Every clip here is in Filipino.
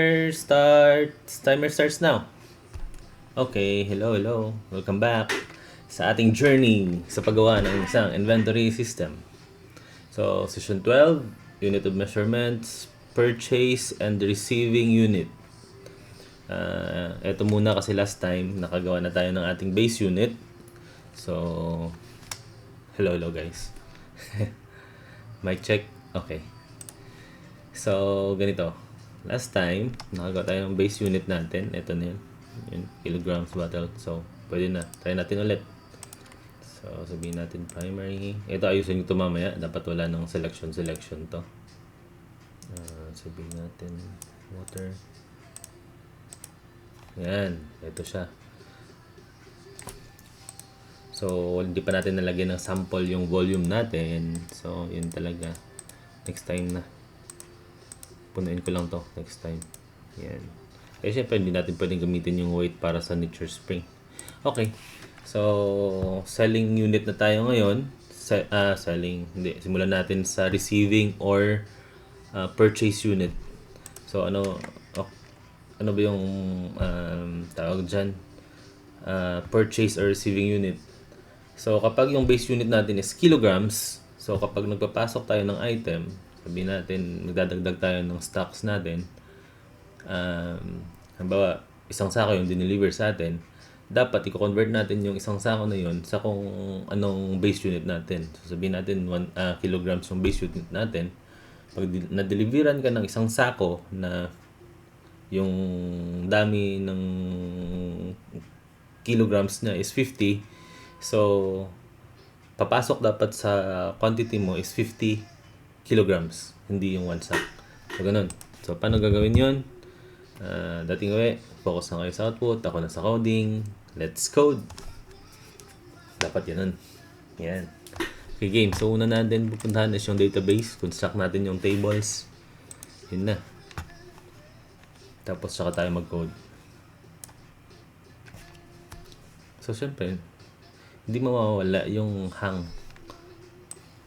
Timer starts now. Okay, hello. Welcome back sa ating journey sa paggawa ng isang inventory system. So, session 12, unit of measurements, purchase and receiving unit. Ito muna kasi last time, nakagawa na tayo ng ating base unit. So, hello guys. Mic check. Okay. So, ganito. Last time, nakagawa tayo ng base unit natin. Ito na yun. Yun, kilograms bottle. So, pwede na. Try natin ulit. So, sabihin natin primary. Ito, ayusin ko ito mamaya. Dapat wala ng selection to. Sabihin natin water. Yan. Ito siya. So, hindi pa natin nalagyan ng sample yung volume natin. So, yun talaga. Next time na. Punuin ko lang to next time. Yan. Eh, syempre, hindi natin pwedeng gamitin yung weight para sa nature spring. Okay. So, selling unit na tayo ngayon. Simulan natin sa receiving or purchase unit. So, ano ba yung tawag dyan? Purchase or receiving unit. So, kapag yung base unit natin is kilograms, so kapag nagpapasok tayo ng item, sabihin natin, nagdadagdag tayo ng stocks natin. Halimbawa, isang sako yung dineliver sa atin. Dapat i-convert natin yung isang sako na yun sa kung anong base unit natin. So, sabihin natin 1 kilograms yung base unit natin. Pag na-deliveran ka ng isang sako na yung dami ng kilograms na is 50, so papasok dapat sa quantity mo is 50 kilograms, hindi yung 1 sack. So, ganun. So, paano gagawin yun? Dating focus na kayo sa output, ako na sa coding. Let's code. Dapat yan. Yan. Okay, game. So, una natin pupuntahan is yung database. Construct natin yung tables. Yun na. Tapos, saka tayo mag-code. So, syempre, hindi mawawala yung hang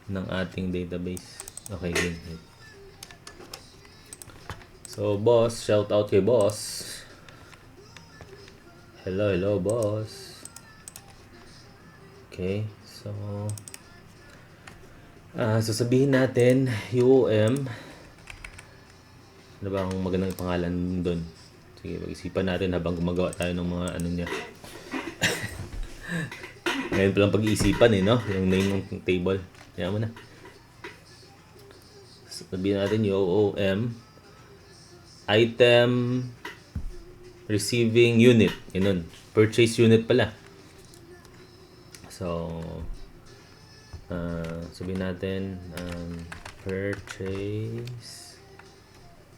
ng ating database. Okay, game. So, boss, shout out kay boss. Hello, boss. Okay, so sasabihin natin UOM. Ano ba ang magandang pangalan doon? Sige, pag-isipan natin habang gumagawa tayo ng mga ano niya. Ngayon pa lang pag-iisipan no? Yung name ng table. Kaya mo na. Sabihin natin UOM item receiving unit. Ganun. Purchase unit pala. So, sabihin natin purchase.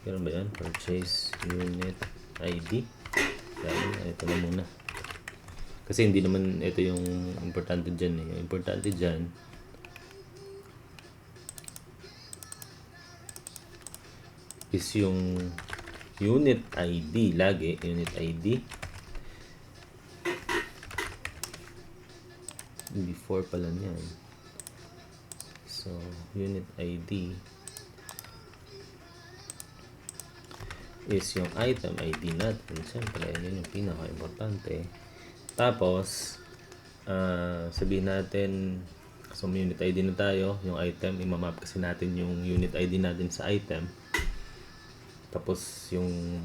Ganun ba yan? Purchase unit ID. Kaya ito na muna. Kasi hindi naman ito yung importante dyan. Yung importante dyan is yung unit ID. Lagi, unit ID. Before pala niyan. So, unit ID is yung item ID natin. Siyempre, yun yung pinaka-importante. Tapos, sabihin natin, so may unit ID na tayo, yung item, imamap kasi natin yung unit ID natin sa item. Tapos, yung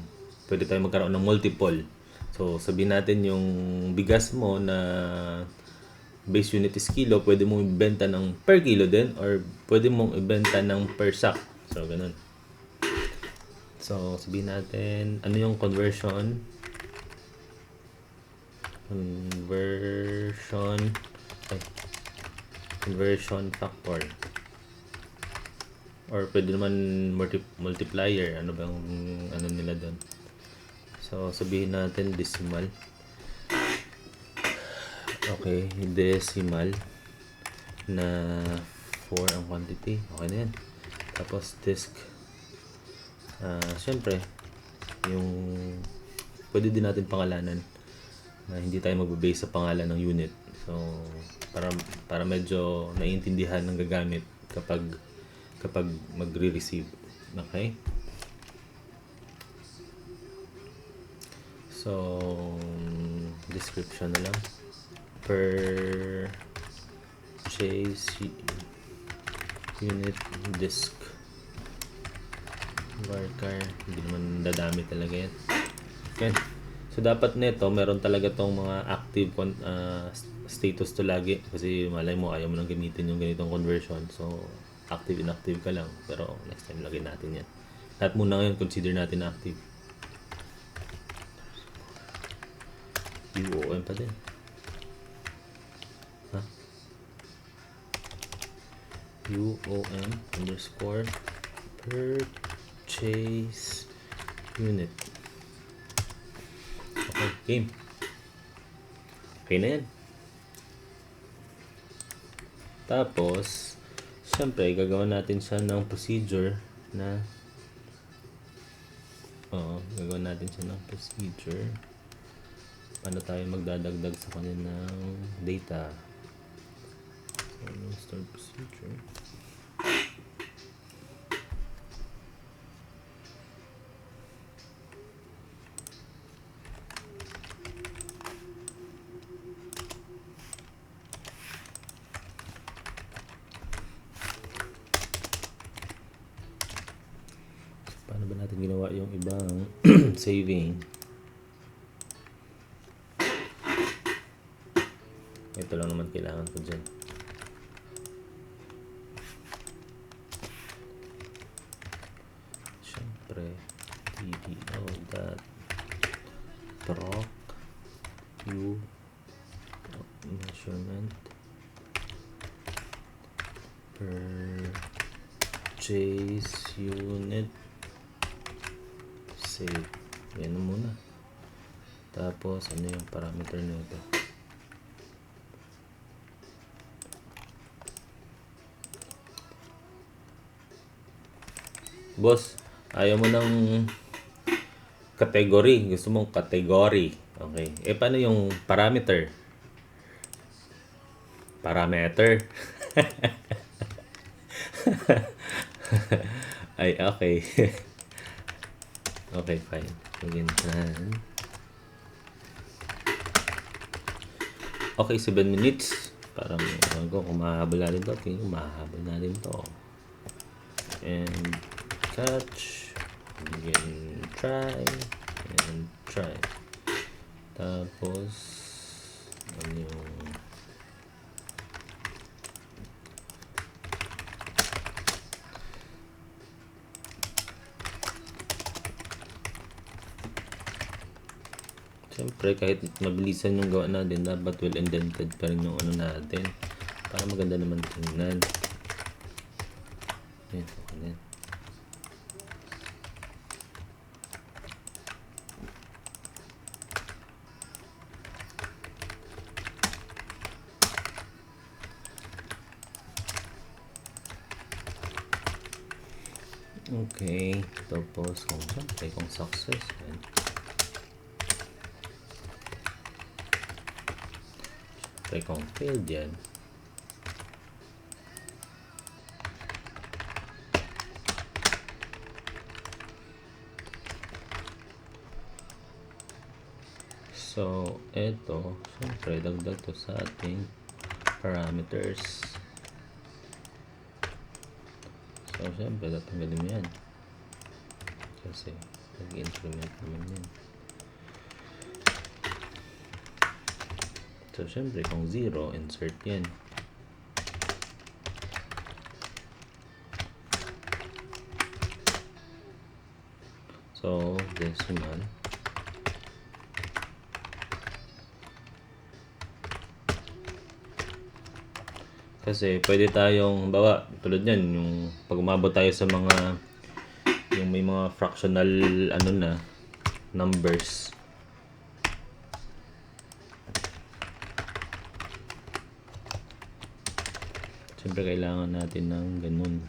pwede tayo magkaroon ng multiple. So, sabihin natin yung bigas mo na base unit is kilo, pwede mong ibenta ng per kilo din or pwede mong ibenta ng per sack. So, ganun. So, sabihin natin, ano yung conversion factor. Or pwede naman multiplier. Ano ba yung ano nila doon? So, sabihin natin decimal. Okay, decimal na 4 ang quantity. Okay na yan. Tapos disk. Siyempre, yung pwede din natin pangalanan na hindi tayo magbe-base sa pangalan ng unit. So, para medyo naiintindihan ng gagamit kapag magre-receive. Okay? So, description na lang. Purchase unit disk varchar. Hindi naman dadami talaga yan. Okay. So, dapat nito, meron talaga tong mga active status to lagi. Kasi malay mo, ayaw mo nang gamitin yung ganitong conversion. So, active, inactive ka lang. Pero, next time, lagyan natin yan. Lahat muna ngayon, consider natin active. UOM pa din. Ha? UOM underscore purchase unit. Okay, game. Okay na yan. Tapos, syempre, gagawin natin siya ng procedure na gagawin natin siya ng procedure. Paano tayo magdadagdag sa kanya ng data? So, start procedure. Paano ba natin ginawa yung ibang saving? Ito lang naman kailangan ko dyan. Siyempre, tdo.proc u measurement purchase unit save. Yan muna. Tapos, ano yung parameter na ito? Boss, ayaw mo ng category. Gusto mong category. Okay. Paano yung parameter? Parameter. Ay, okay. Okay, fine. Again, okay, 7 minutes. Para kung mahabol natin to. Tingin ko mahabol natin to. And catch. Begin try. And try. Tapos, ano yung siyempre, kahit mabilisan yung gawa natin, dapat well indented pa rin yung ano natin. Para maganda naman tingnan. Ayan, okay na yan. Okay, tapos kung success yan. Kung failed yan. So, eto, syempre, dagdag to sa ating parameters. So, syempre, tatanggalin mo yan. Kasi, nag-increment naman yan. So, syempre, kung 0, insert yan. So, decimal. Kasi, pwede tayong, bawa, tulad yan, yung pag umabot tayo sa mga, yung may mga fractional, ano na, numbers. Siyempre, kailangan natin ng ganun.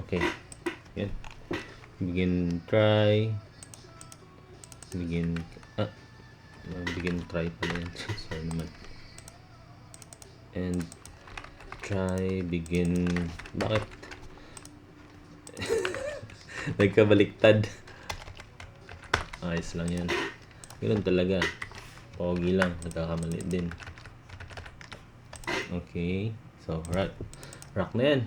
Okay. Yan. Begin try. Begin try pala yan. Sorry naman. And try begin. Bakit? Nagkabaliktad. Ayos lang yan. Ganun talaga. Pogi lang. Nagkakamali din. Okay. So, rock na yan.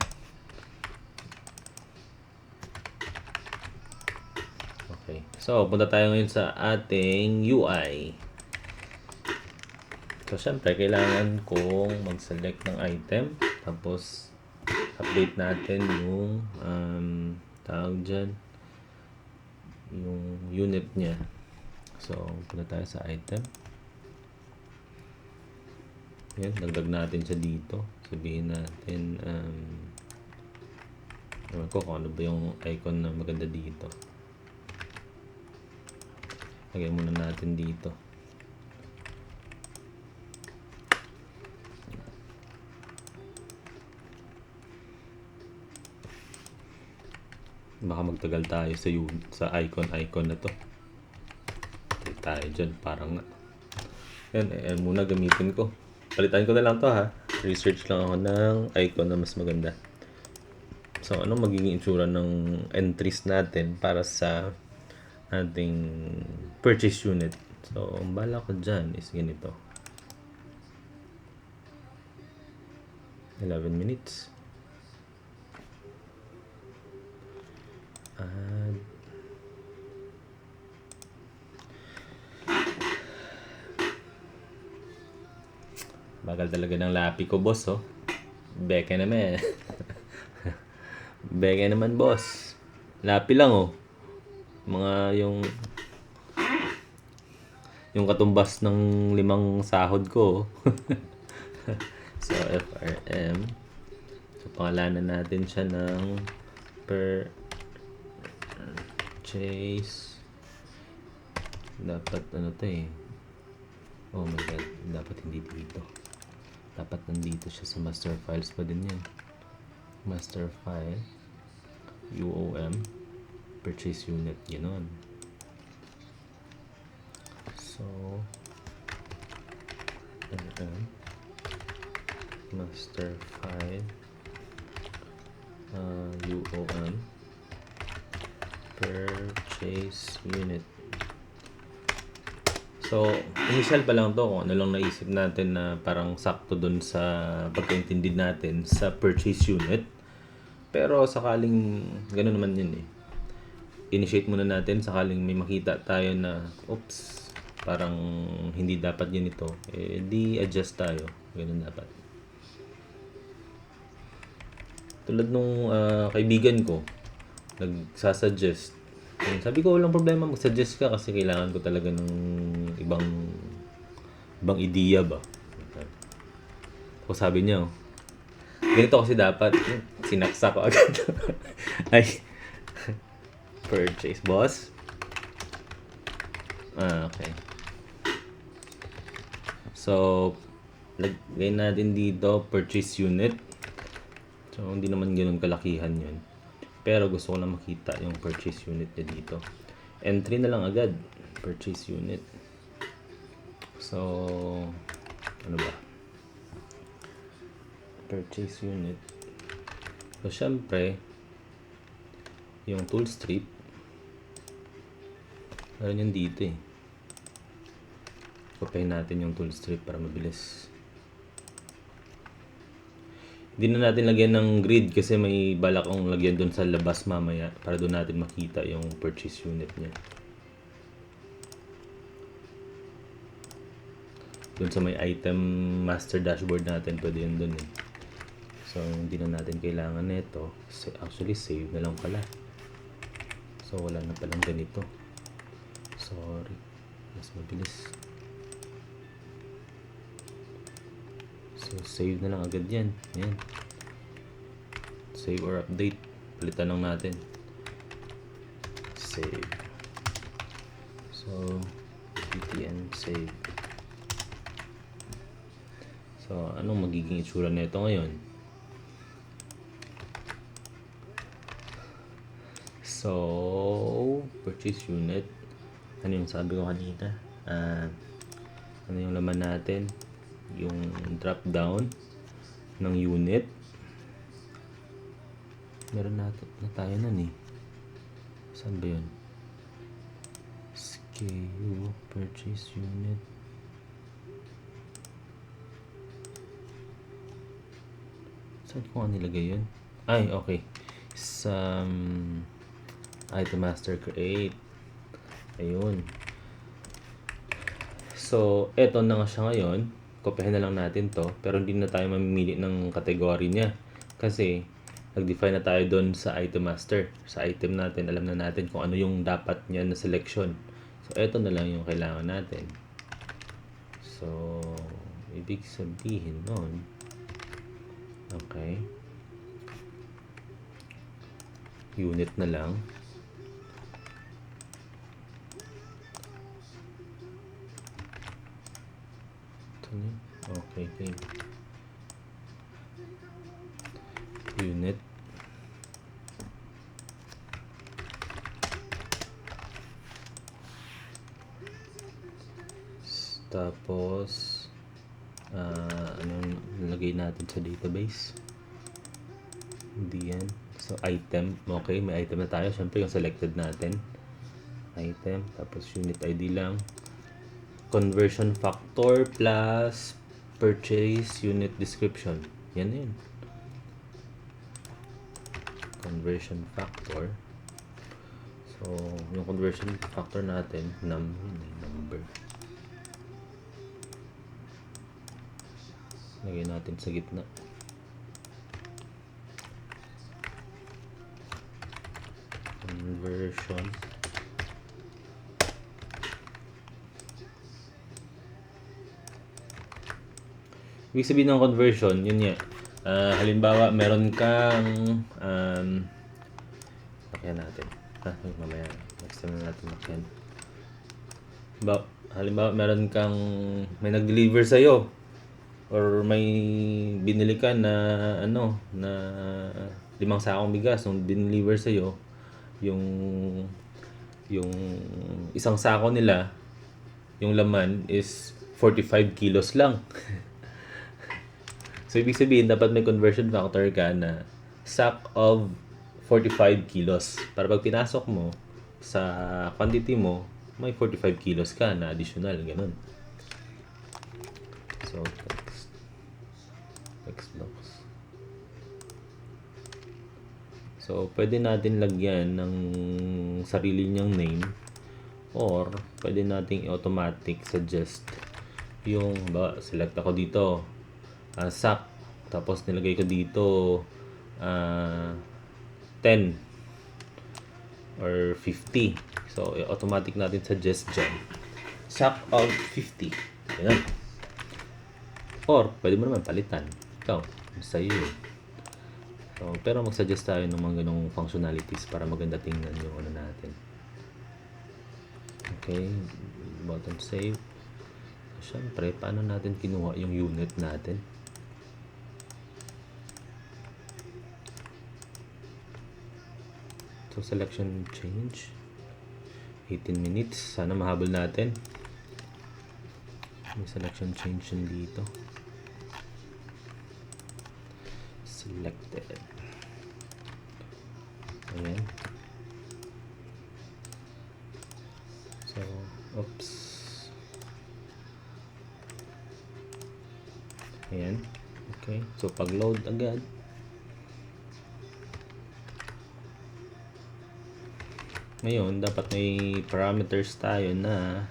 Okay. So, punta tayo ngayon sa ating UI. So, syempre, kailangan kong mag-select ng item. Tapos, update natin yung tawag dyan, yung unit niya. So, punta tayo sa item. Yan, dagdag natin siya dito. Sabihin natin, ewan ko kung ano ba yung icon na maganda dito. Lagay muna natin dito. Baka magtagal tayo sa icon na to. Hindi tayo dyan, parang nga. Yan muna gamitin ko. Palitan ko na lang to ha. Research lang ako ng icon na mas maganda. So, ano magiging itsura ng entries natin para sa ating purchase unit? So, ang bala ko dyan is ganito. 11 minutes. Bagal talaga ng lapi ko, boss, oh. Beke naman. Beke naman, boss. Lapi lang, oh. Mga yung katumbas ng 5 sahod ko, oh. So, FRM. So, pangalanan natin siya ng purchase. Dapat, ano to eh. Oh my god, dapat hindi dito. Dapat nandito siya sa master files pa din yan. Master file, UOM, purchase unit, gano'n. So, master file, UOM, purchase unit. So, initial pa lang to kung ano lang naisip natin na parang sakto dun sa pagkaintindi natin sa purchase unit. Pero sakaling gano'n naman yun eh. Initiate muna natin sakaling may makita tayo na oops, parang hindi dapat yun ito. Eh, di adjust tayo. Ganun dapat. Tulad nung kaibigan ko, nagsasuggest. Sabi ko walang problema mag-suggest ka kasi kailangan ko talaga ng ibang ideya ba. So sabi niya, ganito kasi dapat, sinaksa ko agad. Ay, purchase, boss. Okay. So, lagay natin dito, purchase unit. So, hindi naman ganun kalakihan yun. Pero gusto ko lang makita yung purchase unit niya dito. Entry na lang agad. Purchase unit. So, ano ba? Purchase unit. So, syempre, yung tool strip, meron yun dito eh. Kopyahin natin yung tool strip para mabilis. Hindi na natin lagyan ng grid kasi may balak akong lagyan doon sa labas mamaya para doon natin makita yung purchase unit niya. Doon sa may item master dashboard natin, pwede yun doon eh. So, hindi na natin kailangan nito. Actually, save na lang pala. So, wala na palang ganito. Sorry. Mas mabilis. So, save na lang agad yan. Ayan. Save or update. Palitan lang natin. Save. So, btn save. So, anong magiging itsura nito ngayon? So, purchase unit. Ano yung sabi ko kanina? Ano yung laman natin? Yung drop down ng unit. Meron na tayo nun eh. Saan ba yun? SKU, purchase unit. Saan ko nga nilagay yun? Ay, okay. Sa item master create. Ayun. So, eto na nga siya ngayon. Kopyahin na lang natin to. Pero hindi na tayo mamimili ng category niya. Kasi, nag-define na tayo doon sa item master. Sa item natin, alam na natin kung ano yung dapat niya na selection. So, eto na lang yung kailangan natin. So, ibig sabihin nun, okay, unit na lang. Okay, okay. Unit. Tapos, anong nilagay natin sa database? Hindi yan. So, item. Okay, may item na tayo. Siyempre, yung selected natin. Item. Tapos, unit ID lang. Conversion factor plus purchase unit description. Yan yun. Conversion factor. So, yung conversion factor natin, number. Lagay natin sa gitna. Conversion. Ibig sabihin ng conversion, yun nga. Halimbawa, meron kang pakyan natin. Mamaya. Next time na natin makyan. Halimbawa, meron kang may nag-deliver sa'yo. Or may binili ka na na 5 sakong bigas nung dineliver sa iyo, yung isang sako nila, yung laman is 45 kilos lang. So ibig sabihin dapat may conversion factor ka na sack of 45 kilos para pag pinasok mo sa quantity mo, may 45 kilos ka na additional, ganun. So text box. So, pwede natin lagyan ng sarili niyang name or pwede nating automatic suggest yung select ako dito sack, tapos nilagay ko dito 10 or 50. So, automatic natin suggest dyan sack of 50. Ayan. Or, pwede mo naman palitan. Ikaw, sa'yo yun. So, pero mag-suggest tayo ng mga ganong functionalities para maganda tingnan yung ano natin. Okay, button save. So, syempre, paano natin kinuha yung unit natin? So, selection change. 18 minutes. Sana mahabol natin. May selection change yun dito. Selected. Ayan. So, oops. Ayan. Okay. So, pag-load agad. Ngayon, dapat may parameters tayo na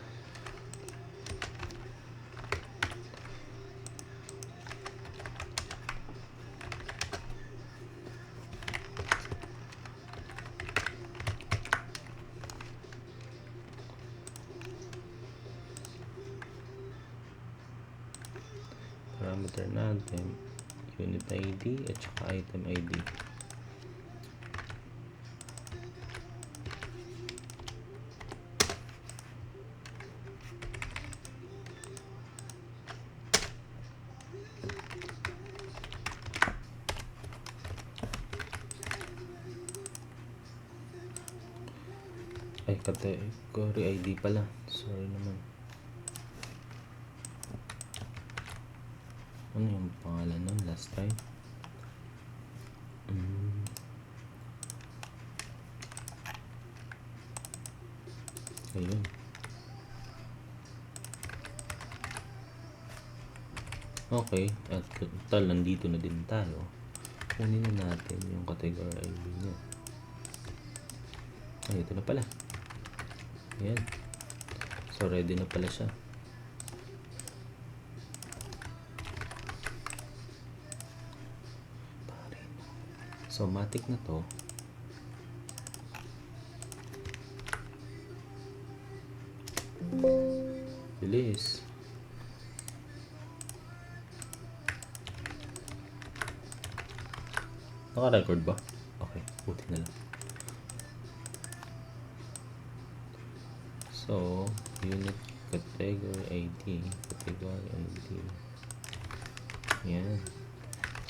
parameter natin unit ID at saka item ID. Ay, category ID pala. Sorry naman. Ano yung pangalan nun last time? Ayun. Okay, at total nandito na din tayo. Kunin na natin yung category ID niya. Ay, ito na pala. Ayan. So, ready na pala siya. So, matic na to. Bilis. Naka-record ba? Okay, buti na lang. So, unit category ID. Category ID. Yan.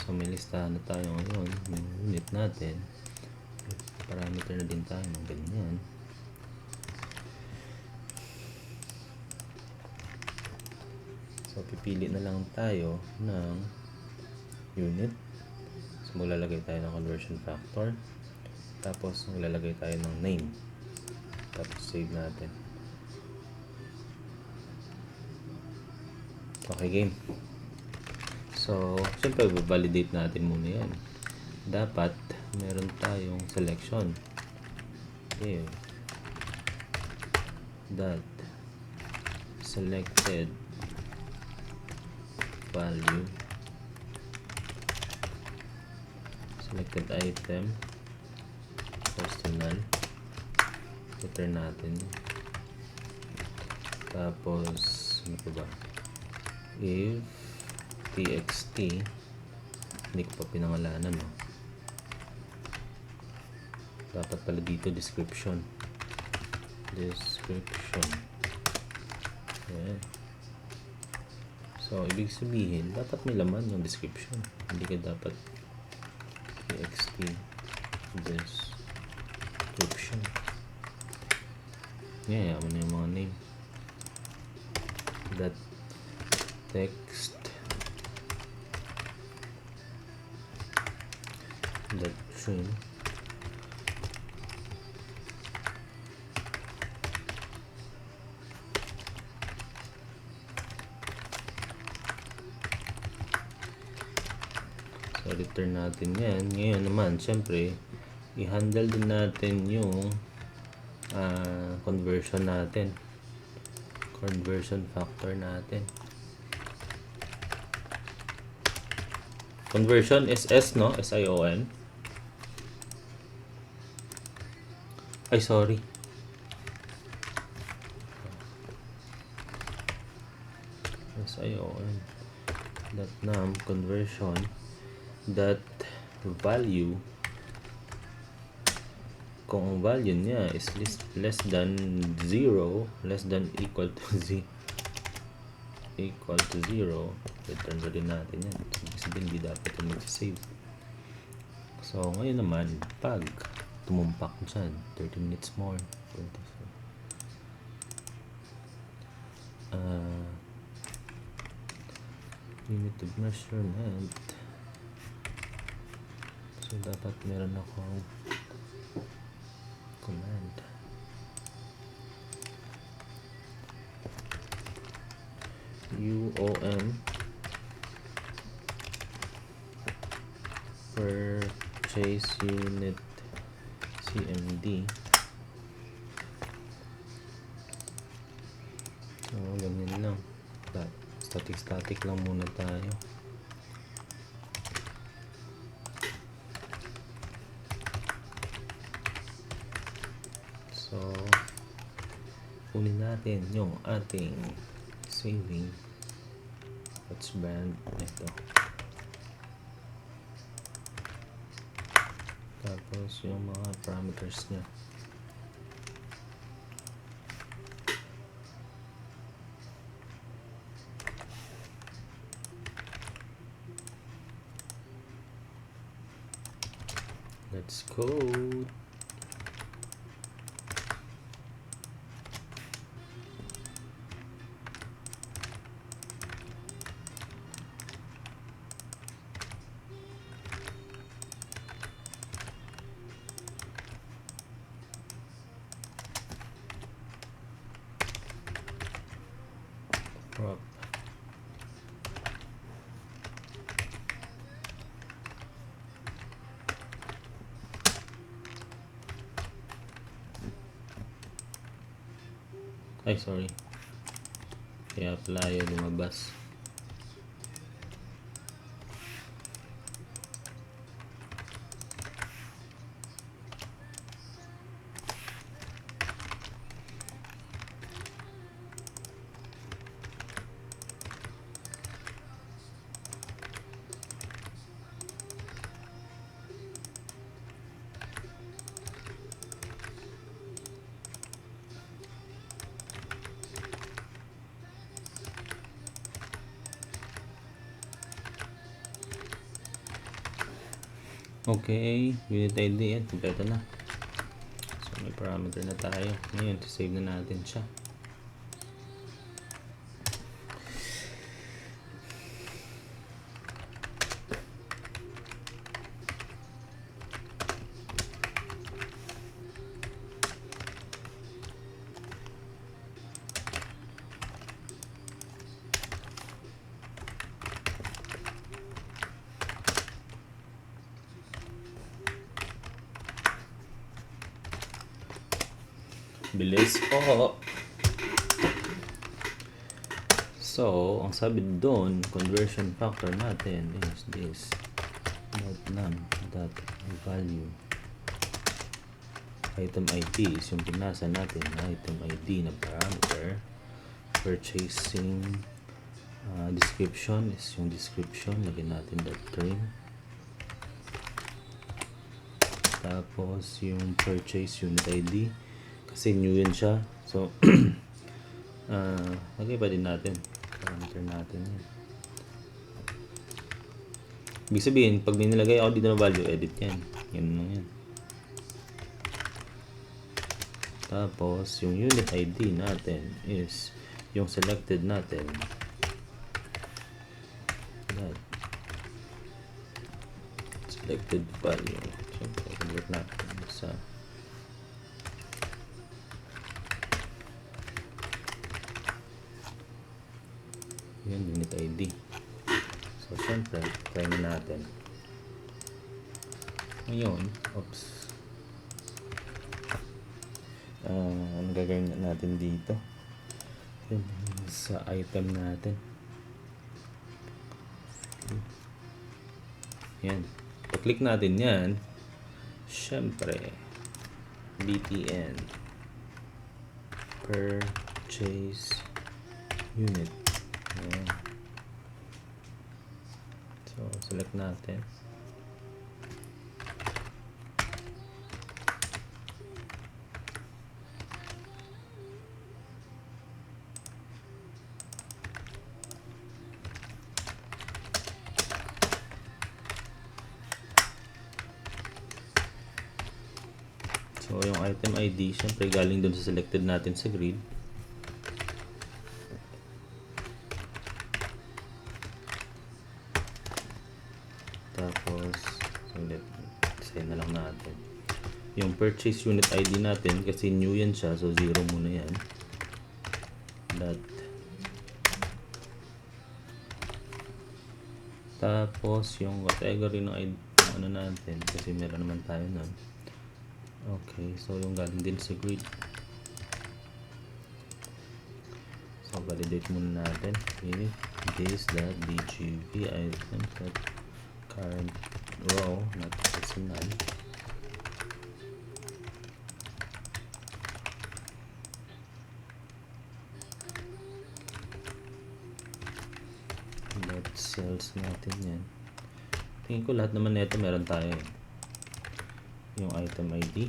So, may listahan na tayo ngayon. Yung unit natin. Parameter na din tayo ng ganyan. So, pipili na lang tayo ng unit. So, maglalagay tayo ng conversion factor. Tapos, maglalagay tayo ng name. Tapos, save natin. Okay, game. So, syempre, validate natin muna yan. Dapat, meron tayong selection. Okay. That selected value, selected item, personal, return natin. Tapos, ano pa ba? If txt, hindi ko pa pinangalanan, no? Dapat pala dito description. Ayan. So, ibig sabihin, dapat may laman yung description. Hindi ka dapat txt description. Yaman na yung mga name. That text, that string, so return natin yan. Ngayon naman, syempre i-handle din natin yung conversion natin, conversion factor natin. Conversion is S, no? S-I-O-N. Ay, sorry. S-I-O-N. That num conversion. That value. Kung ang value niya is less than 0, less than equal to 0, return na rin natin yan. Ibig sabihin, hindi dapat yung mag-save. So, ngayon naman, pag tumumpak dyan, 30 minutes more, 24. Unit of measurement. So, dapat meron akong command. UOM purchase unit CMD. So, ganyan lang. Static lang muna tayo. So, kunin natin yung ating saving. Let's brand ito. Tapos yung mga parameters niya. Let's code. Crop. Ay, sorry. Kaya pala ayaw lumabas. Okay, unit ID yan, kompleto na. So may parameter na tayo. Ngayon, save na natin siya. Bilis po. So, ang sabi doon, conversion factor natin is this .num.value. Item ID is yung pinasa natin na item ID na parameter. Purchasing description is yung description. Lagyan natin .trim. Tapos yung purchase unit ID kasi new yun siya. So, lagay pa din natin. Parameter natin yan. Ibig sabihin, pag may nilagay ako dito na value, edit yan. Yan lang yan. Tapos, yung unit ID natin is yung selected natin. That. Selected value. Siyempre, convert natin sa yan, unit ID. So, syempre, try na natin. Ngayon, oops. Ano gagawin natin dito? Yun, sa item natin. Yan. Pag-click natin yan, syempre, btn purchase unit. Ayan. So, select natin. So, yung item ID, syempre galing dun sa selected natin sa grid. Tapos, sign na lang natin. Yung purchase unit ID natin, kasi new yan siya, so 0 muna yan. Tapos, yung category ng ano natin, kasi meron naman tayo nun. Okay, so yung galing din sa grid. So, validate muna natin. If this.bgv item set current row, not decimal. That cells natin yan. Tingin ko lahat naman nito meron tayo eh. Yung item ID,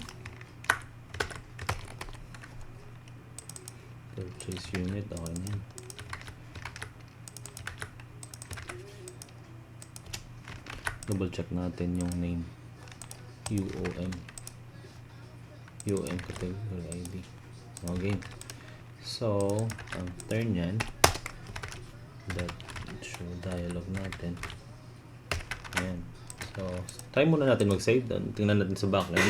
purchase unit, okay na yan. Double check natin yung name, UM category ID. Okay, so ang turn yan, that show dialog natin. Ayan. So, try muna natin mag-save. Tingnan natin sa backend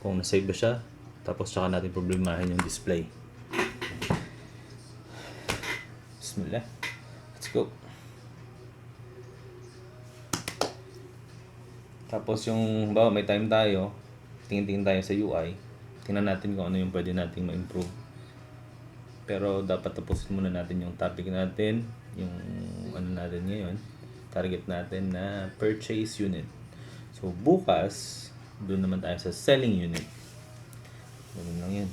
kung na-save ba siya. Tapos, tsaka natin problemahin yung display. Bismillah. Let's go. Tapos yung, bawa may time tayo, tingin-tingin tayo sa UI, tingnan natin kung ano yung pwede nating ma-improve. Pero dapat tapusin muna natin yung topic natin, yung ano natin ngayon, target natin na purchase unit. So bukas, doon naman tayo sa selling unit. Ganun lang yun.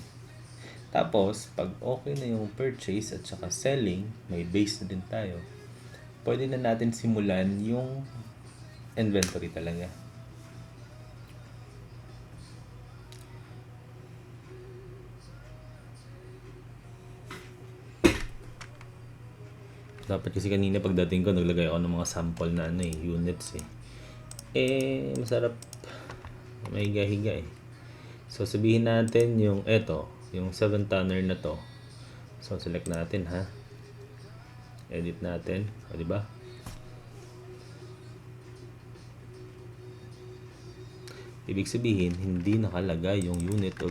Tapos, pag okay na yung purchase at saka selling, may base na din tayo, pwede na natin simulan yung inventory talaga. Dapat kasi kanina pagdating ko, naglagay ako ng mga sample na units eh. Masarap may higa-higa eh. So, sabihin natin yung yung 7 tonner na to. So, select natin ha. Edit natin. O, diba? Ibig sabihin, hindi nakalagay yung unit of...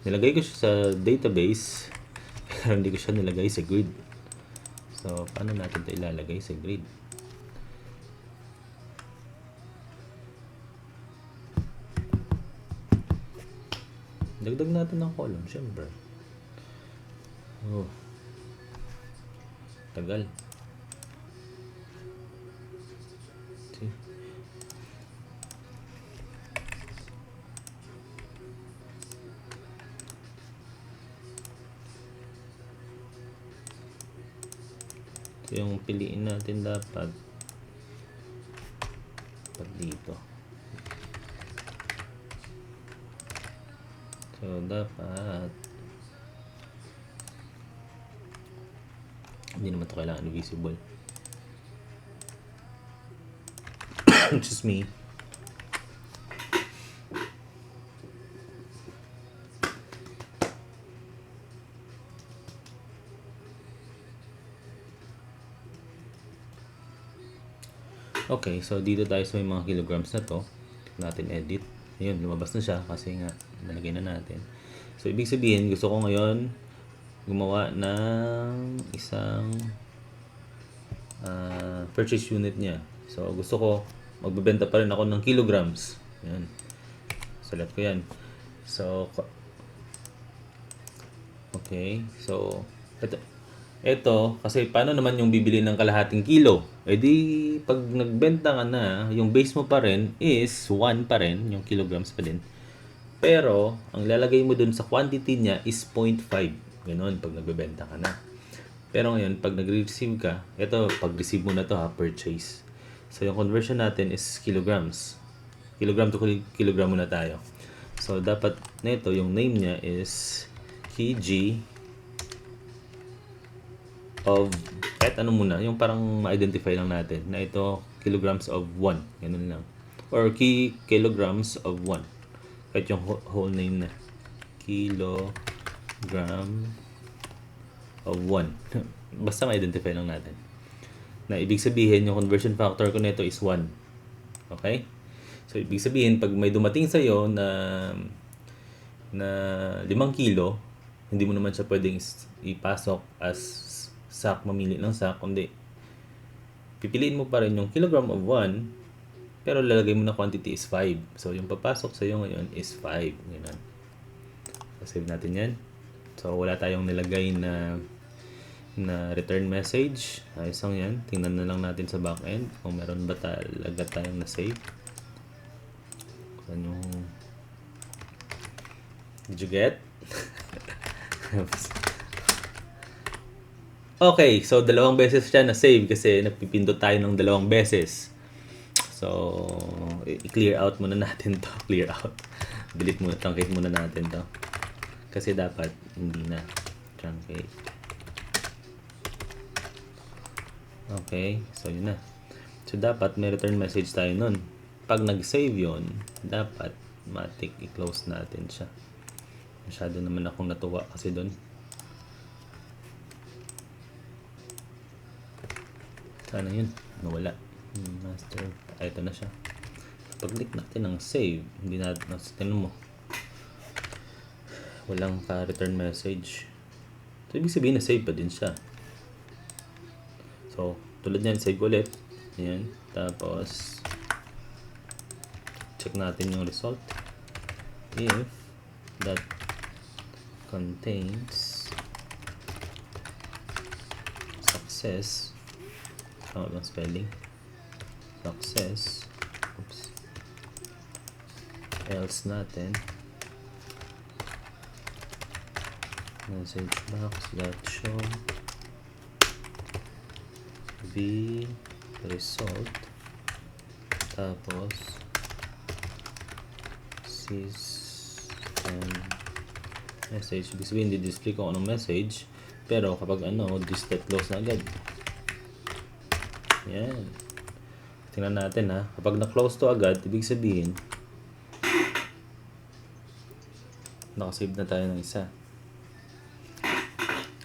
Nilagay ko siya sa database, pero hindi ko siya nilagay sa grid. So, paano natin ito ilalagay sa grid? Dagdag natin ng column, syempre. Oh. Tagal. See? So, yung piliin natin dapat dito. So, dapat hindi naman ito kailangan visible. Just me. Okay, so dito tayo sa may mga kilograms na to. Natin edit. Ayun, lumabas na siya kasi nga nalagay na natin. So, ibig sabihin, gusto ko ngayon gumawa ng isang purchase unit niya. So, gusto ko magbebenta pa rin ako ng kilograms. Yan. Select ko yan. So, okay. So, ito, kasi paano naman yung bibili ng kalahating kilo? Eh di, pag nagbenta ka na, yung base mo pa rin is 1 pa rin, yung kilograms pa din. Pero, ang lalagay mo dun sa quantity niya is 0.5. Ganon, pag nagbebenta ka na. Pero ngayon, pag nag-receive ka, ito, pag-receive mo na to purchase. So, yung conversion natin is kilograms. Kilogram to kilogram muna tayo. So, dapat na ito, yung name niya is kg of, kahit ano muna, yung parang ma-identify lang natin na ito kilograms of 1, ganun lang, or kilograms of 1, kahit yung whole name na kilogram of 1. Basta ma-identify lang natin na ibig sabihin yung conversion factor ko nito is 1. Okay, so ibig sabihin pag may dumating sa'yo na 5 kilo, hindi mo naman siya pwedeng ipasok as sack, mamili ng sack, kundi pipiliin mo pa rin yung kilogram of 1, pero lalagay mo na quantity is 5. So, yung papasok sa iyo ngayon is 5. Ganun. So, save natin yan. So, wala tayong nilagay na return message. Ayos lang yan. Tingnan na lang natin sa backend kung meron ba talaga tayong na-save. Ano? Did you get? Okay, so 2 beses siya na-save kasi nagpipindot tayo ng 2 beses. So, i-clear out muna natin to. Clear out. Delete muna, truncate muna natin to. Kasi dapat hindi na. Truncate. Okay, so yun na. So, dapat may return message tayo nun. Pag nag-save yun, dapat matik i-close natin siya. Masyado naman akong natuwa kasi dun. Sana yun, nawala. Master, ito na siya. Pag-click natin ng save, hindi natin, tinan mo, walang ka-return message. So, ibig sabihin na save pa din siya. So, tulad yan, save ko ulit. Ayan. Tapos, check natin yung result. If that contains success, tama bang spelling? Success, oops, else natin, message box that show the result, tapos system message. Ibig sabihin, di-display ko anong message, pero kapag this let close na agad. Yan. Tingnan natin ha. Kapag na-close to agad, ibig sabihin, nakasave na tayo ng isa.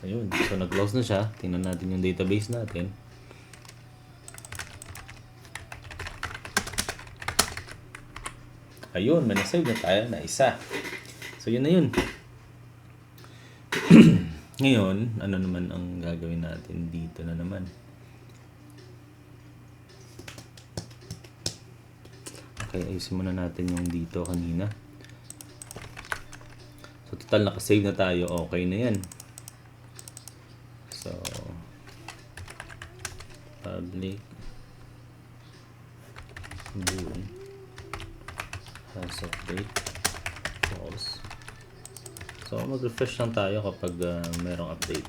Ayun. So, nag-close na siya. Tingnan natin yung database natin. Ayun. May na-save na tayo na isa. So, yun na yun. Ngayon, ano naman ang gagawin natin dito na naman? Okay, ayusin muna natin yung dito kanina. So, total nakasave na tayo. Okay na yan. So, public bool has update false. So, mag-refresh lang tayo kapag merong update.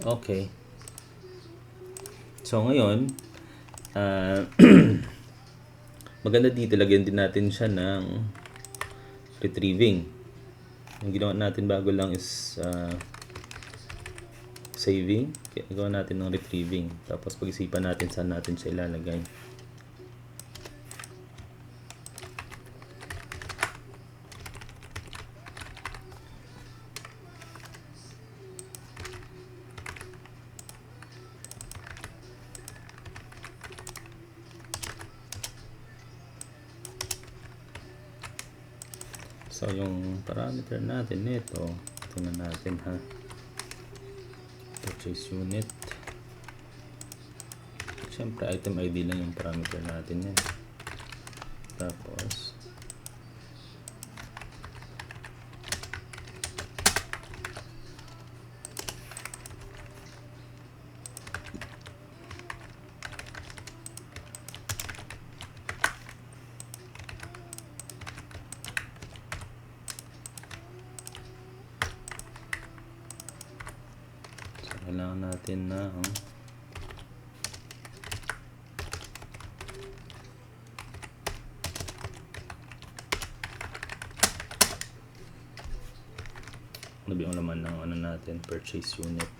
Okay. So, ngayon, maganda dito, lagyan din natin siya ng retrieving. Yung ginawa natin bago lang is saving. Kaya gawa natin ng retrieving. Tapos pag-isipan natin saan natin siya ilalagay. So, yung parameter natin nito, tingnan natin ha. Purchase unit. Siyempre, item ID lang yung parameter natin yan. Tapos, kailangan natin ng ano ba yung laman ng ano natin, purchase unit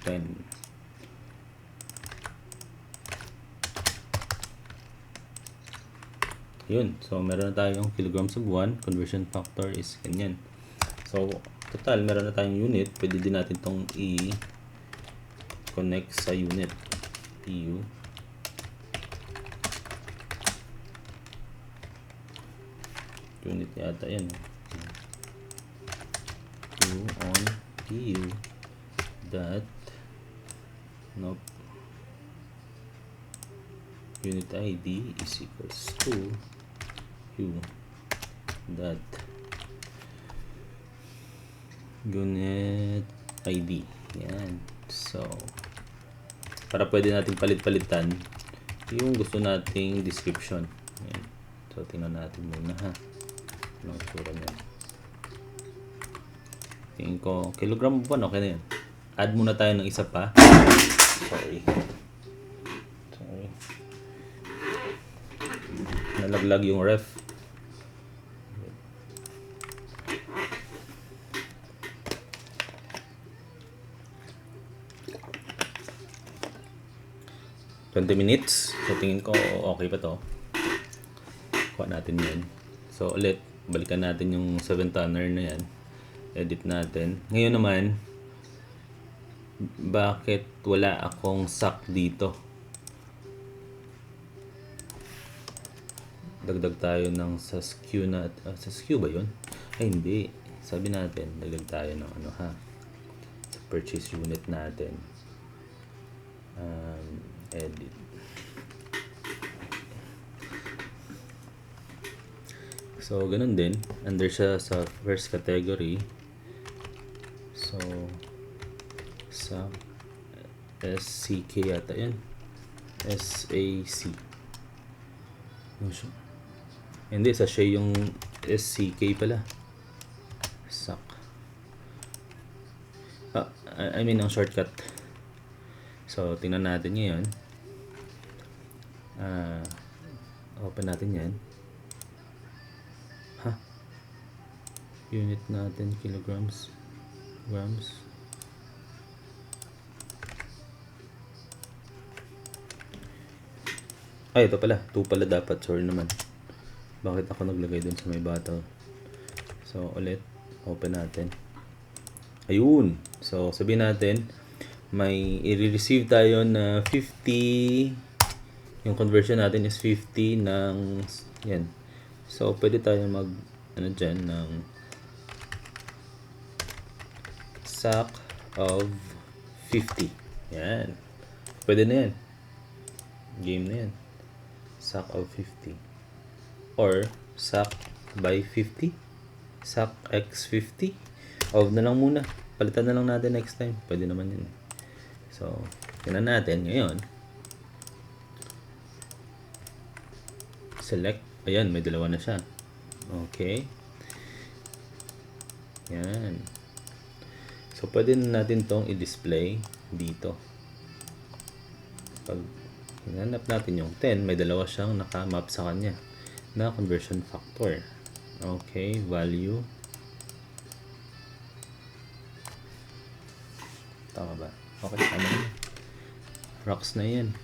10. Yun, so meron na tayong kilograms of 1, conversion factor is ganyan. So total, meron na tayong unit. Pwede din natin itong i-connect sa unit. PU. Unit yata yan. PU on PU dot nope. Unit ID is equals to U dot unit ID. Yan. So, para pwede nating palit-palitan yung gusto nating description. Yan. So, tingnan natin muna ha. Anong sura niya. Tingin ko, kilogram po, okay na yan. Add muna tayo ng isa pa. Sorry. Nalaglag yung ref. $20. So, tingin ko okay pa to. Kuha natin yan. So, ulit, balikan natin yung 7-tonner na yan. Edit natin. Ngayon naman, bakit wala akong sack dito? Dagdag tayo ng sa SKU na... sa SKU ba yun? Ay, hindi. sabi natin, dagdag tayo ng ano ha, sa purchase unit natin. Edit. So, ganun din. Under siya sa first category. So, sa SCK yata yan. SAC. Hindi, sa siya yung SCK pala. SAC. I mean, ang shortcut. So, tingnan natin ngayon. Open natin yan. Unit natin, kilograms, grams. Ay, ito pala. 2 pala dapat. Sorry naman. Bakit ako naglagay dun sa may bottle? So, ulit. Open natin. Ayun. So, sabihin natin, may i-receive tayo na 50. Yung conversion natin is 50 ng, yan. So, pwede tayo mag, ano dyan, ng sack of 50. Yan. Pwede na yan. Game na yan. Sack of 50. Or, sack by 50. Sack x 50. Off na lang muna. Palitan na lang natin next time. Pwede naman yun. So, tingnan natin ngayon. Select. Ayan, may dalawa na siya. Okay. Yan. So, pwede na natin tong i-display dito. Pag hinanap natin yung 10, may dalawa siyang naka-map sa kanya na conversion factor. Okay, value. Tama ba? Okay, tama na. Rocks na yan.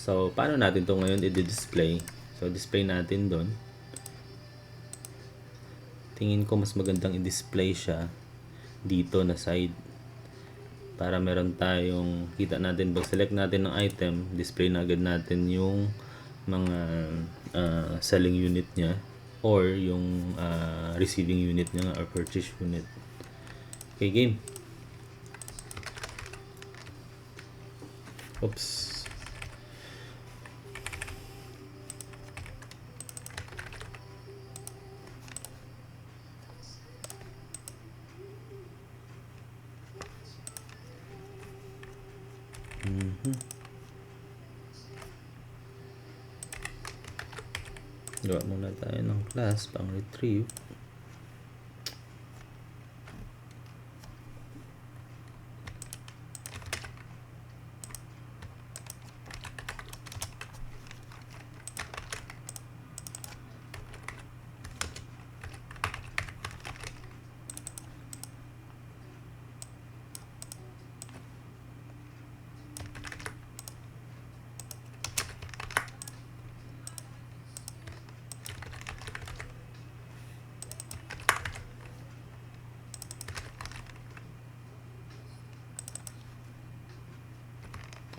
So, paano natin to ngayon i-display? So, display natin doon. Tingin ko mas magandang i-display siya dito na side. Para meron tayong, kita natin, pag select natin ng item, display na agad natin yung mga selling unit niya or yung receiving unit niya or purchase unit. Okay, game. Oops. Gawa muna tayo ng class pang retrieve.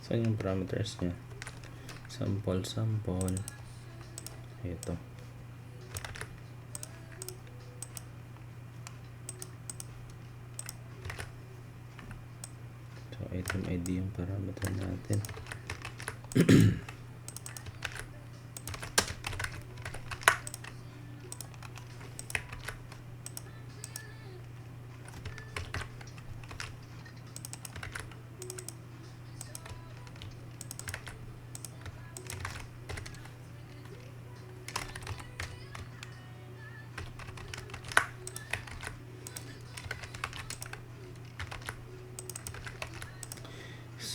Saan yung parameters niya? Sample. Ito. So, item ID yung parameter natin.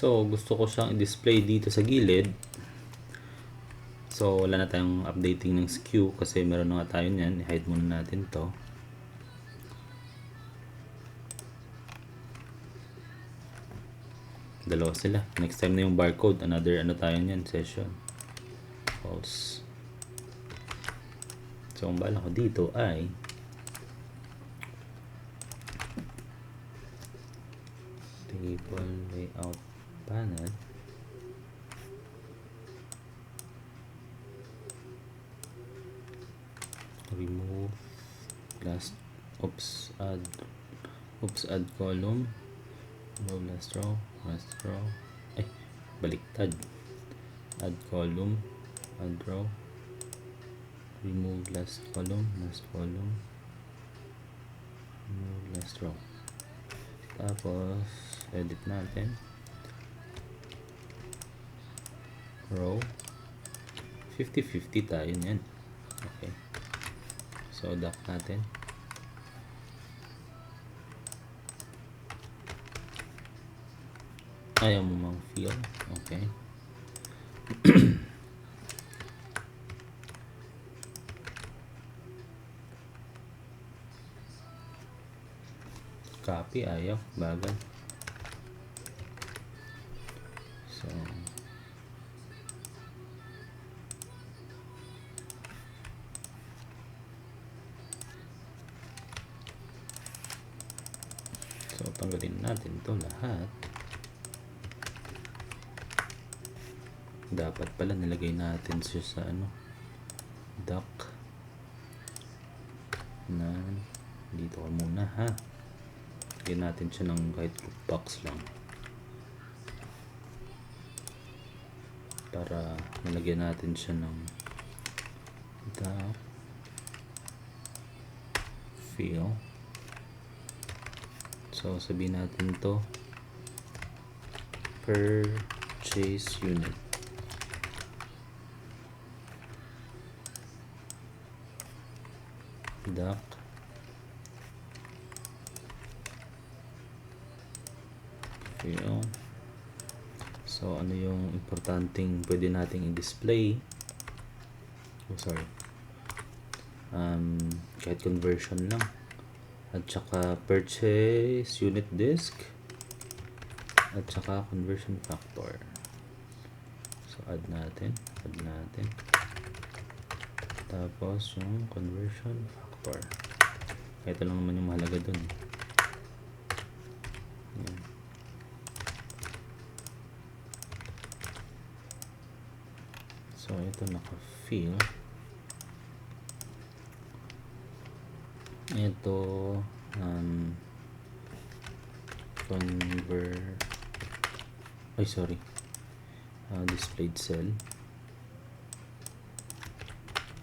So, gusto ko siyang i-display dito sa gilid. So, wala na tayong updating ng skew kasi meron na nga tayo niyan. I-hide muna natin to. Dalawa sila. Next time na yung barcode. Another ano tayo niyan, session. False. So, ang bala ko dito ay table layout panel. remove last add column, remove last row, ay baliktad, add column, add row, remove last column, remove last row. Tapos edit natin, row 50-50 tayo niyan. Okay, so dock natin, ayaw mo mang fill. Okay, copy, ayaw, bagal. So tanggalin natin to lahat. Dapat pala nilagay natin siya sa dock na dito ka muna, ha. Lagyan natin siya ng kahit group box lang para nalagyan natin siya ng dock fill. So sabihin natin to purchase unit, dock fill. So ano yung importanteng pwede nating i-display? Kahit conversion lang, at saka purchase unit disk, at saka conversion factor. So add natin, tapos yung conversion factor, ito lang naman yung mahalaga dun. Yan. So ito naka-fill. Ito displayed cell,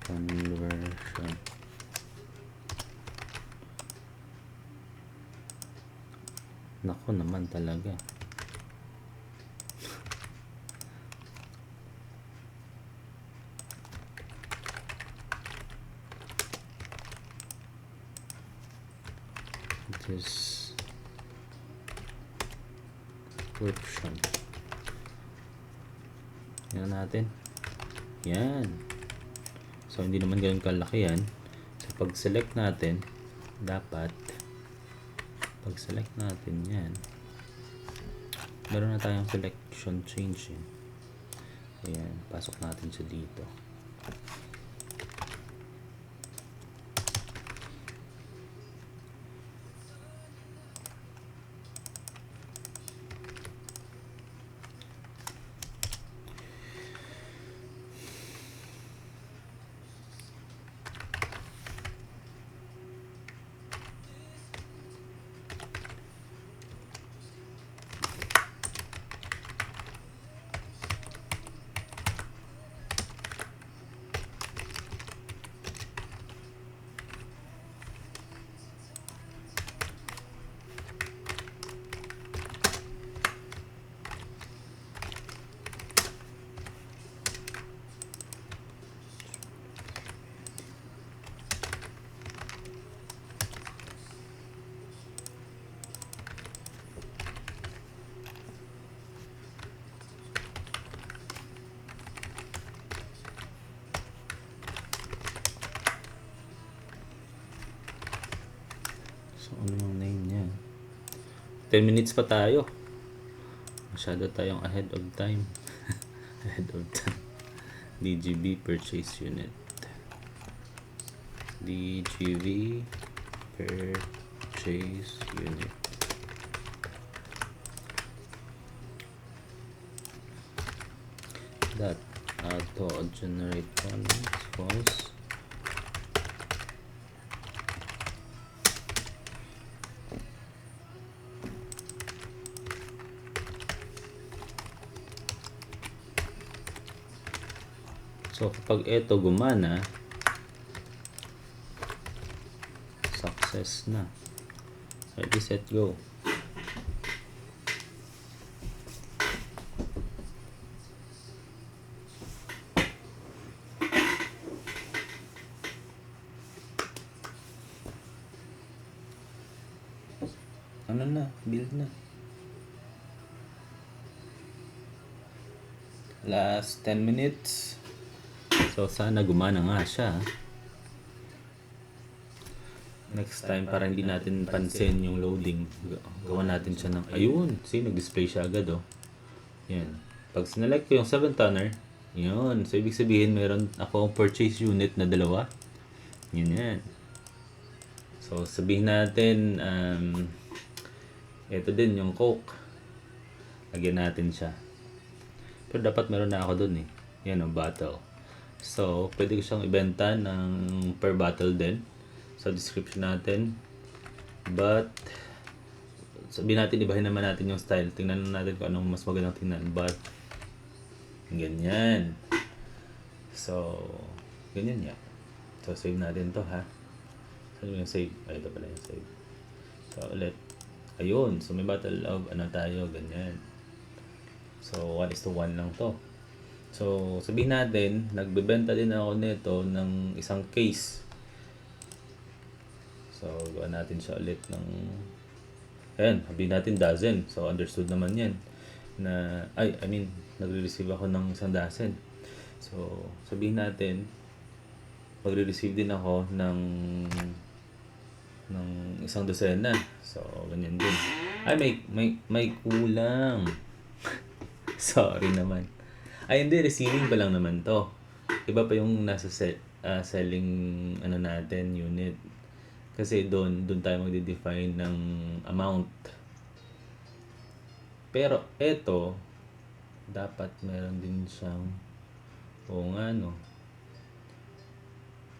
conversion, nako naman talaga. Description. Yan natin. Yan. So hindi naman ganun kalaki yan. So pag select natin, dapat pag select natin yan, meron na tayong selection change. Ayan, pasok natin siya dito. So ano yung name niya? 10 minutes pa tayo. Masyado tayong ahead of time. DGB purchase unit. DGB purchase unit. That auto generate columns false. So, kapag ito gumana, success na. Ready, set, go. Ano na, build na. Last 10 minutes. So, sana gumana nga siya. Next time, para hindi natin pansin yung loading, gawa natin siya ng, ayun, see, nag-display siya agad, oh. Yan. Pag sinelect ko yung 7-tonner, yun. So, ibig sabihin, meron akong purchase unit na 2. Yan. So, sabihin natin, ito din yung Coke. Lagyan natin siya. Pero dapat meron na ako dun eh. Yan o, bottle. So, pwede ko siyang ibenta ng per bottle din. Sa description natin. But, sabihin natin, ibahin naman natin yung style. Tingnan natin kung anong mas magandang tingnan. But, ganyan. So, ganyan yan. So, save natin to ha. Saan yung save? Ay, ito pala yung save. So, ulit. Ayun. So, may bottle of ano tayo. Ganyan. So, 1:1 lang to. So, sabihin natin, nagbebenta din ako nito ng isang case. So, gawa natin siya ulit ng... Ayan, sabihin natin dozen. So, understood naman yan. Na, nagre-receive ako ng 1 dozen. So, sabihin natin, magre-receive din ako ng 1 dosena. So, ganyan din. Ay, may kulang. Sorry naman. Ay, hindi. Receiving pa lang naman to. Iba pa yung nasa selling natin, unit. Kasi doon tayo magde-define ng amount. Pero, eto, dapat meron din siyang,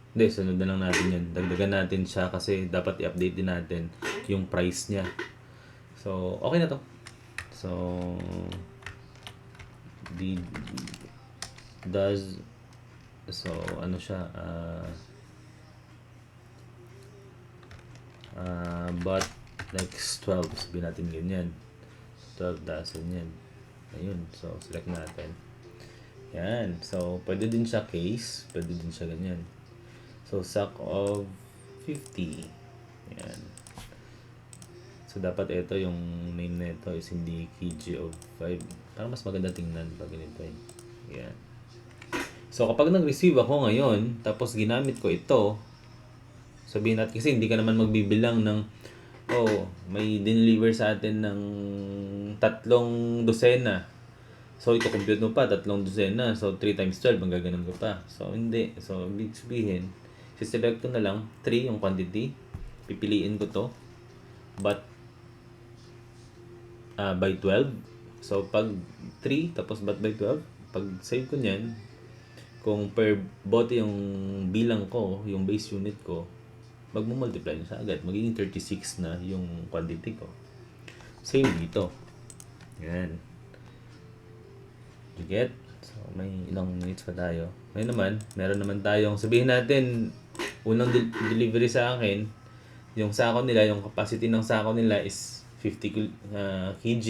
Hindi, sunod na lang natin yan. Dagdagan natin siya kasi dapat i-update din natin yung price niya. So, okay na to. So, ano siya, but next 12, sabihin natin ganyan. 12 dozen yan. Ayun, so select natin. Yan, so pwede din siya case, pwede din siya ganyan. So, sack of 50. Yan. So, dapat ito yung name na ito is hindi kg of 5. Para mas maganda tingnan pag ganito eh. Yan. So, kapag nag-receive ako ngayon, tapos ginamit ko ito, sabihin natin, kasi hindi ka naman magbibilang ng, may deliver sa atin ng 3 dosena. So, ito-compute mo pa, 3 dosena. So, 3 times 12, ang gaganon ko pa. So, hindi. So, ibig sabihin, siselect ko na lang 3 yung quantity. Pipiliin ko to. But, by 12. So, pag 3, tapos but by 12, pag save ko niyan, kung per bote yung bilang ko, yung base unit ko, magmumultiply siya agad. Magiging 36 na yung quantity ko. Same dito. Yan. You get? So, may ilang minutes pa tayo. Ngayon naman, meron naman tayong, sabihin natin, unang delivery sa akin, yung sako nila, yung capacity ng sako nila is 50 kg.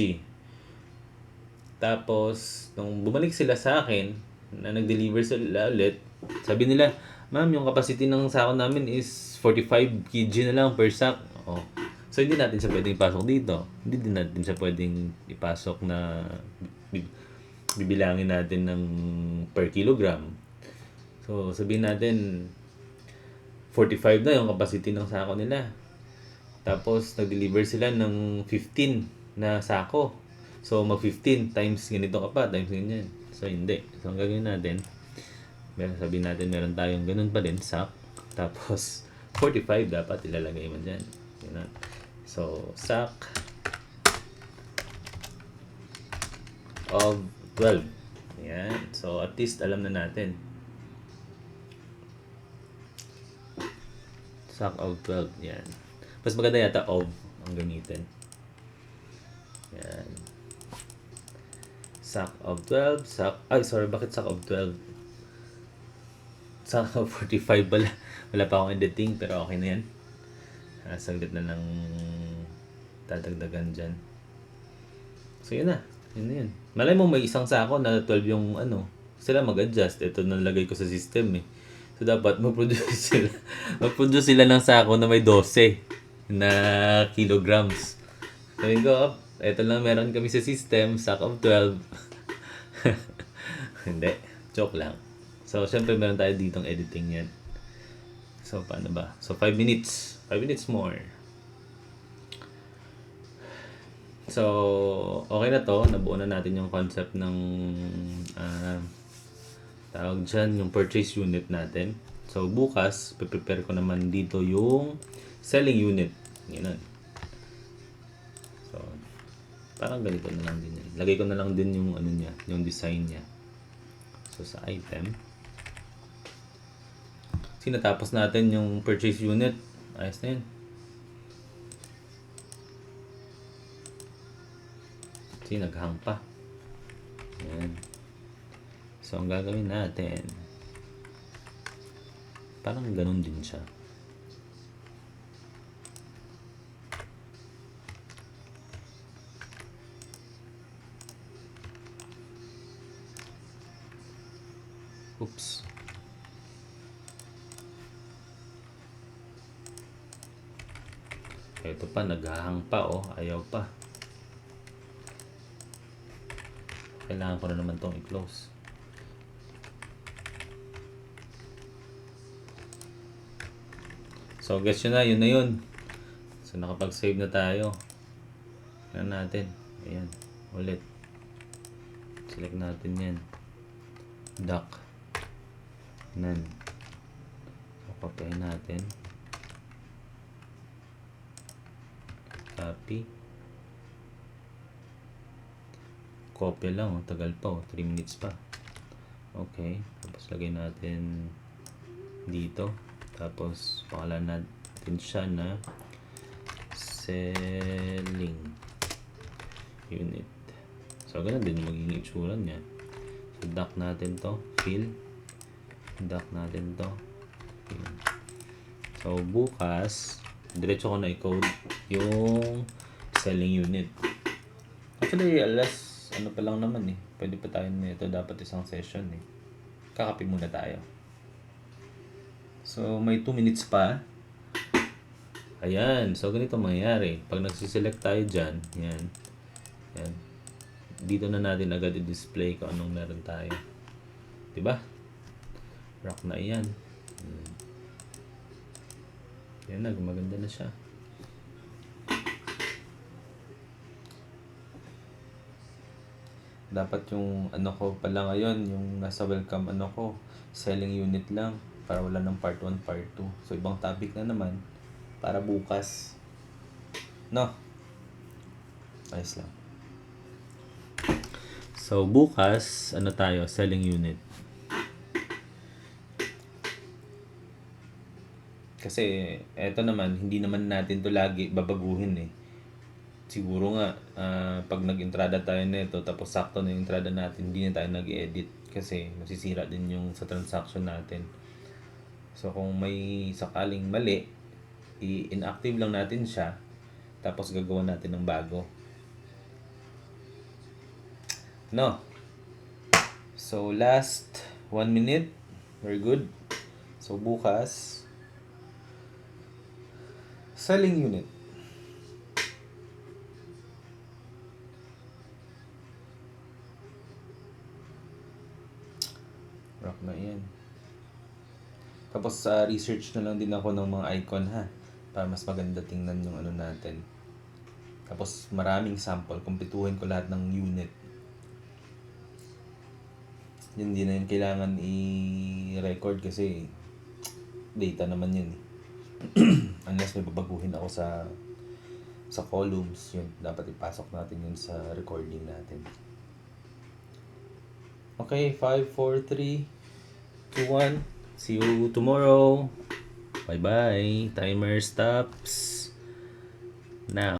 Tapos, nung bumalik sila sa akin, na nag-deliver sila ulit, sabi nila, ma'am, yung capacity ng sako namin is 45 kg na lang per sack. Oh. So, hindi natin siya pwedeng ipasok dito. Hindi din natin siya pwedeng ipasok na bibilangin natin ng per kilogram. So, sabihin natin, 45 na yung capacity ng sako nila. Tapos, nag-deliver sila ng 15 na sako. So, mag-15 times ganito ka pa, times ganyan. So, hindi. So, ang gagawin natin, sabihin natin meron tayong ganun pa din, sack. Tapos, 45 dapat ilalagay mo dyan. Ganun. So, sack of 12. Ayan. So, at least alam na natin. Sack of 12. Yan. Mas maganda yata of ang gamitin. Yan. Sack of 12. Bakit sack of 12? Sa 45 pala. Wala pa akong editing pero okay na yan. Saglit na lang dadagdagan dyan. So yun na. Yun na yun. Malay mo may isang sako na 12 yung ano. Sila mag-adjust. Ito nalagay ko sa system eh. So dapat mag-produce sila. Mag-produce sila ng sako na may 12 na kilograms. Sabi ko, ito lang meron kami sa system. Sack of 12. Hindi. Joke lang. So, syempre meron tayo ditong editing yan. So, paano ba? So, 5 minutes. 5 minutes more. So, okay na to. Nabuo na natin yung concept ng tawag dyan, yung purchase unit natin. So, bukas, prepare ko naman dito yung selling unit. Ganun. So, parang ganito na lang din yan. Lagay ko na lang din yung ano niya, yung design niya. So, sa item. Sinatapos natin yung purchase unit. Ayos na yun. Kasi naghang pa. Ayan. So, ang gagawin natin, parang ganun din siya. Oops. Ito pa, naghahang pa oh. Ayaw pa. Kailangan ko na naman tong i-close. So, guess nyo na, yun na yun. So, nakapag-save na tayo. Tignan natin. Ayan. Ulit. Select natin yan. Duck. None. So, copy natin. Copy. Copy lang. Oh. Tagal pa. Oh. 3 minutes pa. Okay. Tapos lagay natin dito. Tapos pangalan natin siya na selling unit. So, ganun din magiging itsura niya. So, dock natin to. Fill. Dock natin to. Fill. So, bukas, diretso ko na i-code yung selling unit. Actually, alas, ano pa lang naman eh. Pwede pa tayo nito. Dapat isang session eh. Kakapi muna tayo. So, may 2 minutes pa. Ayan. So, ganito mangyayari. Pag nagsiselect tayo dyan, yan. Yan. Dito na natin agad i-display kung anong meron tayo. Diba? Rock na yan. Yan na. Maganda na siya. Dapat yung ano ko pala ngayon, yung nasa welcome ano ko, selling unit lang. Para wala ng part 1, part 2. So, ibang topic na naman. Para bukas. No? Ayos lang. So, bukas, ano tayo? Selling unit. Kasi, eto naman, hindi naman natin to lagi babaguhin eh. Siguro nga, pag nag-entrada tayo nito, tapos sakto na yung entrada natin, hindi na tayo nag-edit. Kasi, masisira din yung sa transaction natin. So, kung may sakaling mali, i-inactive lang natin siya, tapos gagawa natin ng bago. No? So, last 1 minute. Very good. So, bukas, selling unit. Rock na yan. Tapos research na lang din ako ng mga icon ha. Para mas maganda tingnan yung ano natin. Tapos maraming sample. Kumpletuhin ko lahat ng unit. Hindi na yun kailangan i-record kasi data naman yun eh. Unless may babaguhin ako sa columns, yun. Dapat ipasok natin yun sa recording natin. Okay, 5, 4, 3, 2, 1. See you tomorrow. Bye-bye. Timer stops now.